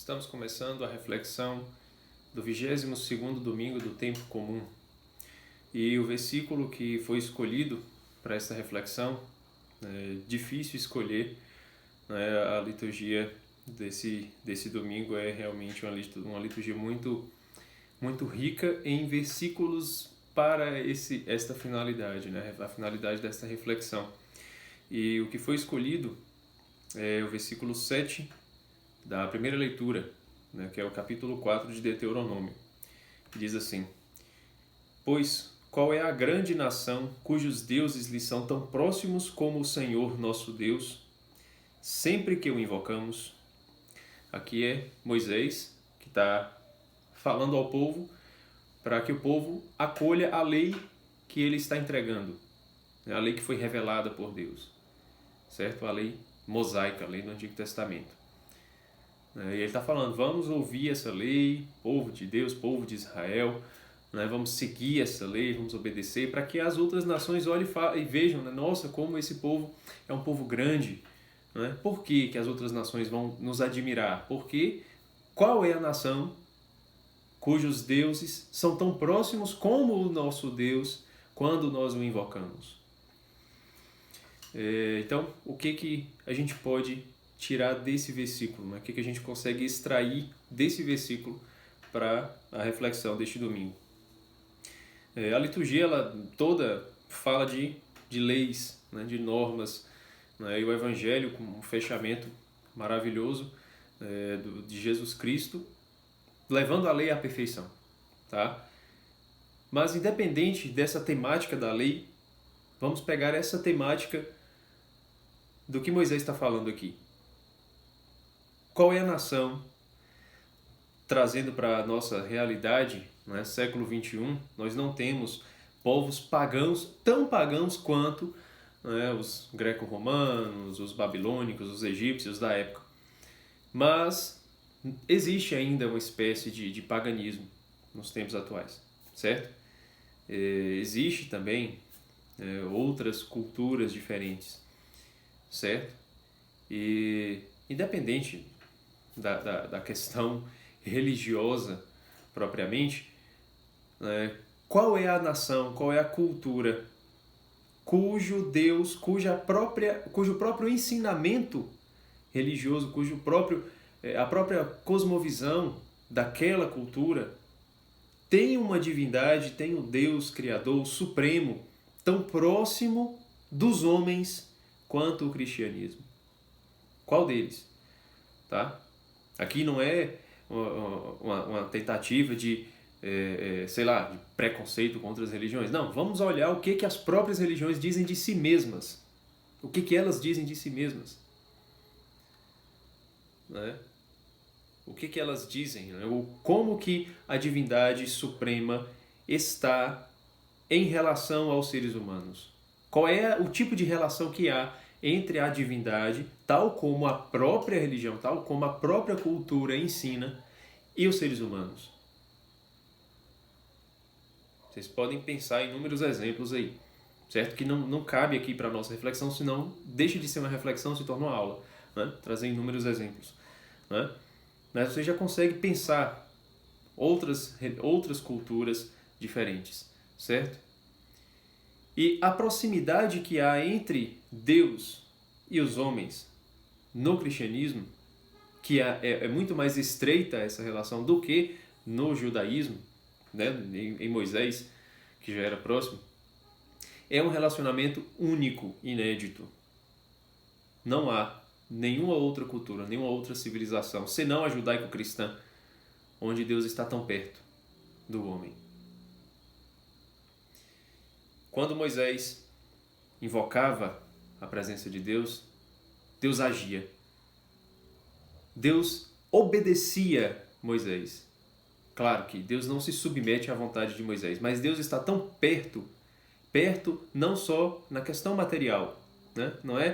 Estamos começando a reflexão do 22º domingo do tempo comum. E o versículo que foi escolhido para essa reflexão, é difícil escolher, né? A liturgia desse domingo é realmente uma liturgia muito rica em versículos para esta finalidade, né? A finalidade desta reflexão. E o que foi escolhido é o versículo 7 da primeira leitura, né, que é o capítulo 4 de Deuteronômio, que diz assim: Pois qual é a grande nação cujos deuses lhe são tão próximos como o Senhor nosso Deus, sempre que o invocamos? Aqui é Moisés que está falando ao povo para que o povo acolha a lei que ele está entregando, a lei que foi revelada por Deus, certo? A lei mosaica, a lei do Antigo Testamento. E ele está falando, vamos ouvir essa lei, povo de Deus, povo de Israel, né? Vamos seguir essa lei, vamos obedecer, para que as outras nações olhem e vejam, né? Nossa, como esse povo é um povo grande. Né? Por que as outras nações vão nos admirar? Porque qual é a nação cujos deuses são tão próximos como o nosso Deus quando nós o invocamos? Então, o que a gente pode tirar desse versículo, né? O que a gente consegue extrair desse versículo para a reflexão deste domingo? A liturgia ela toda fala de leis, né? De normas, né? E o Evangelho com um fechamento maravilhoso de Jesus Cristo, levando a lei à perfeição, tá? Mas independente dessa temática da lei, vamos pegar essa temática do que Moisés está falando aqui. Qual é a nação, trazendo para a nossa realidade, né, século XXI, nós não temos povos pagãos, tão pagãos quanto, né, os greco-romanos, os babilônicos, os egípcios da época. Mas existe ainda uma espécie de paganismo nos tempos atuais, certo? Existe também outras culturas diferentes, certo? E independente da questão religiosa propriamente, qual é a nação, qual é a cultura cujo Deus, cujo próprio ensinamento religioso, a própria cosmovisão daquela cultura tem uma divindade, tem um Deus Criador Supremo tão próximo dos homens quanto o cristianismo? Qual deles? Tá? Aqui não é uma tentativa de, de preconceito contra as religiões. Não, vamos olhar o que as próprias religiões dizem de si mesmas. O que elas dizem de si mesmas. Né? O que elas dizem? Né? Como que a divindade suprema está em relação aos seres humanos? Qual é o tipo de relação que há entre a divindade, tal como a própria religião, tal como a própria cultura ensina, e os seres humanos? Vocês podem pensar em inúmeros exemplos aí, certo? Que não cabe aqui para a nossa reflexão, senão deixa de ser uma reflexão, se torna uma aula, né? Trazer inúmeros exemplos, né? Mas você já consegue pensar outras culturas diferentes, certo? E a proximidade que há entre Deus e os homens no cristianismo, que é muito mais estreita essa relação do que no judaísmo, né, em Moisés, que já era próximo, é um relacionamento único, inédito. Não há nenhuma outra cultura, nenhuma outra civilização, senão a judaico-cristã, onde Deus está tão perto do homem. Quando Moisés invocava a presença de Deus, Deus agia. Deus obedecia Moisés. Claro que Deus não se submete à vontade de Moisés, mas Deus está tão perto não só na questão material, né? Não é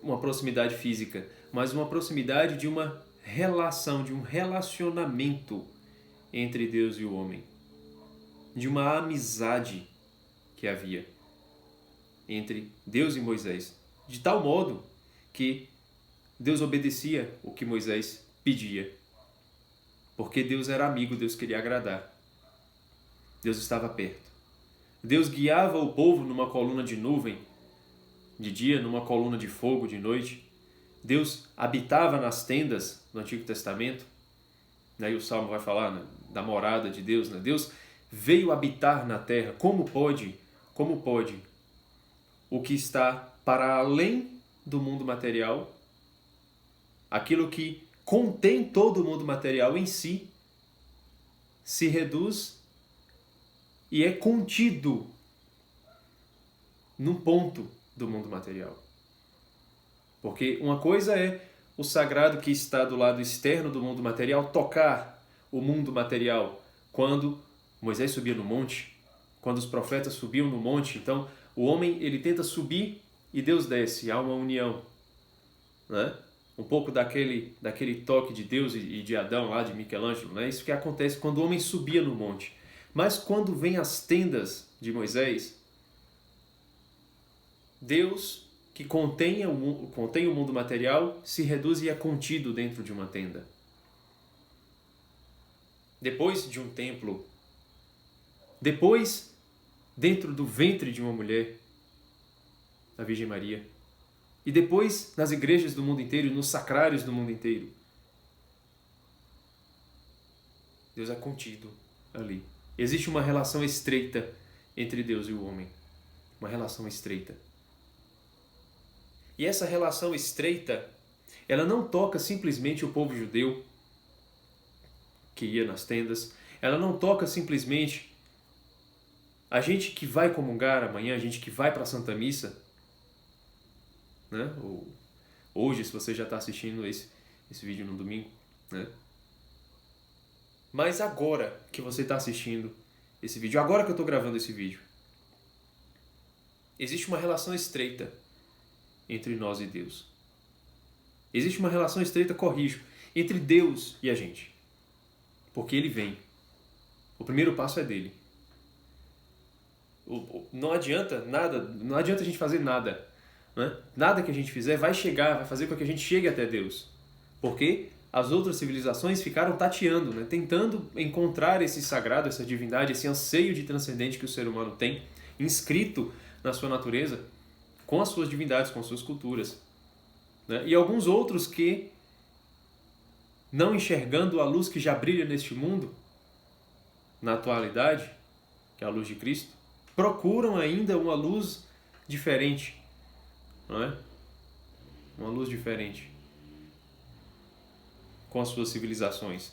uma proximidade física, mas uma proximidade de uma relação, de um relacionamento entre Deus e o homem, de uma amizade que havia entre Deus e Moisés, de tal modo que Deus obedecia o que Moisés pedia. Porque Deus era amigo, Deus queria agradar. Deus estava perto. Deus guiava o povo numa coluna de nuvem de dia, numa coluna de fogo de noite. Deus habitava nas tendas no Antigo Testamento. Aí o Salmo vai falar, né, da morada de Deus. Né? Deus veio habitar na terra. Como pode o que está para além do mundo material, aquilo que contém todo o mundo material em si, se reduz e é contido num ponto do mundo material? Porque uma coisa é o sagrado que está do lado externo do mundo material tocar o mundo material quando Moisés subia no monte, quando os profetas subiam no monte. Então o homem ele tenta subir e Deus desce, há uma união, né? Um pouco daquele toque de Deus e de Adão lá, de Michelangelo, né? Isso que acontece quando o homem subia no monte. Mas quando vem as tendas de Moisés, Deus, que contém o mundo material, se reduz e é contido dentro de uma tenda. Depois de um templo, depois dentro do ventre de uma mulher, a Virgem Maria, e depois nas igrejas do mundo inteiro, nos sacrários do mundo inteiro, Deus é contido ali. Existe uma relação estreita entre Deus e o homem. Uma relação estreita. E essa relação estreita, ela não toca simplesmente o povo judeu que ia nas tendas. Ela não toca simplesmente a gente que vai comungar amanhã, a gente que vai para a Santa Missa, né? Ou hoje, se você já está assistindo esse vídeo no domingo, né? Mas agora que você está assistindo esse vídeo, agora que eu estou gravando esse vídeo, existe uma relação estreita entre nós e Deus. Existe uma relação estreita, corrijo, entre Deus e a gente. Porque Ele vem. O primeiro passo é dele. Não adianta nada, não adianta a gente fazer nada. Né? Nada que a gente fizer vai fazer com que a gente chegue até Deus. Porque as outras civilizações ficaram tateando, né? Tentando encontrar esse sagrado, essa divindade, esse anseio de transcendente que o ser humano tem, inscrito na sua natureza, com as suas divindades, com as suas culturas. Né? E alguns outros que, não enxergando a luz que já brilha neste mundo, na atualidade, que é a luz de Cristo, procuram ainda uma luz diferente. Não é? Uma luz diferente com as suas civilizações.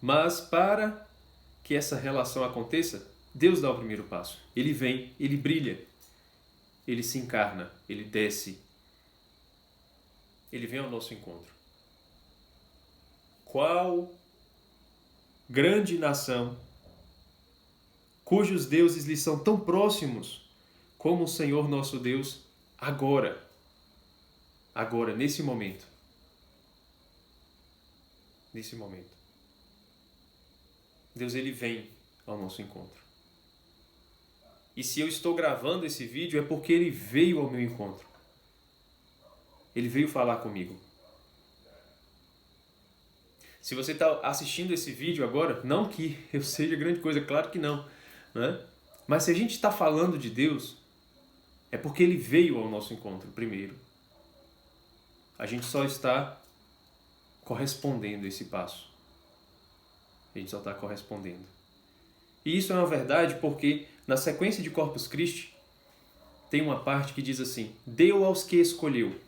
Mas para que essa relação aconteça, Deus dá o primeiro passo. Ele vem, ele brilha, ele se encarna, ele desce, ele vem ao nosso encontro. Qual grande nação cujos deuses lhe são tão próximos como o Senhor nosso Deus agora, nesse momento. Nesse momento. Deus ele vem ao nosso encontro. E se eu estou gravando esse vídeo é porque ele veio ao meu encontro. Ele veio falar comigo. Se você está assistindo esse vídeo agora, não que eu seja grande coisa, claro que não, né? Mas se a gente está falando de Deus, é porque ele veio ao nosso encontro primeiro. A gente só está correspondendo a esse passo. A gente só está correspondendo. E isso é uma verdade porque na sequência de Corpus Christi tem uma parte que diz assim: deu aos que escolheu.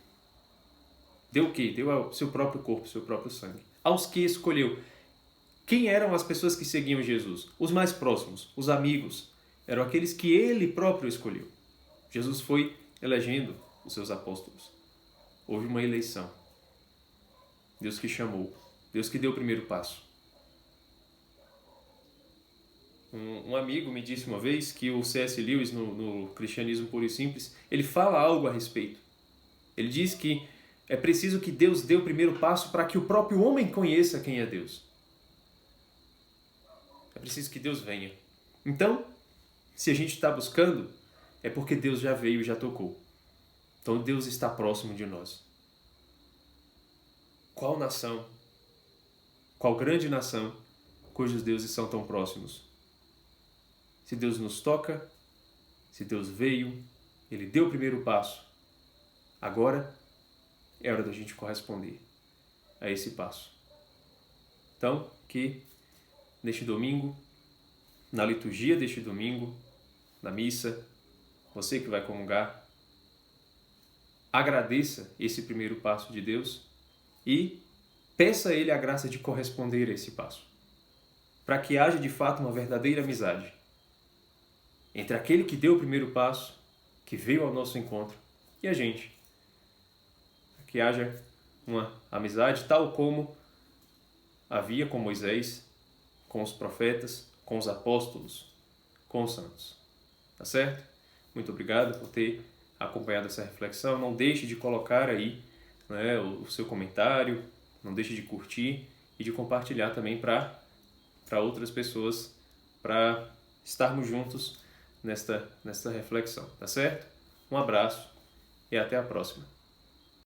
Deu o quê? Deu ao seu próprio corpo, seu próprio sangue. Aos que escolheu. Quem eram as pessoas que seguiam Jesus? Os mais próximos, os amigos. Eram aqueles que ele próprio escolheu. Jesus foi elegendo os seus apóstolos. Houve uma eleição. Deus que chamou. Deus que deu o primeiro passo. Um amigo me disse uma vez que o C.S. Lewis, no Cristianismo Puro e Simples, ele fala algo a respeito. Ele diz que é preciso que Deus dê o primeiro passo para que o próprio homem conheça quem é Deus. É preciso que Deus venha. Então, se a gente está buscando, é porque Deus já veio e já tocou. Então Deus está próximo de nós. qual nação, qual grande nação, cujos deuses são tão próximos? Se Deus nos toca, se Deus veio, Ele deu o primeiro passo, agora é hora da gente corresponder a esse passo. Então, que neste domingo, na liturgia deste domingo, na missa, você que vai comungar, agradeça esse primeiro passo de Deus e peça a Ele a graça de corresponder a esse passo, para que haja de fato uma verdadeira amizade entre aquele que deu o primeiro passo, que veio ao nosso encontro, e a gente. Que haja uma amizade tal como havia com Moisés, com os profetas, com os apóstolos, com os santos. Tá certo? Muito obrigado por ter acompanhado essa reflexão. Não deixe de colocar aí, né, o seu comentário, não deixe de curtir e de compartilhar também para outras pessoas, para estarmos juntos nesta reflexão. Tá certo? Um abraço e até a próxima.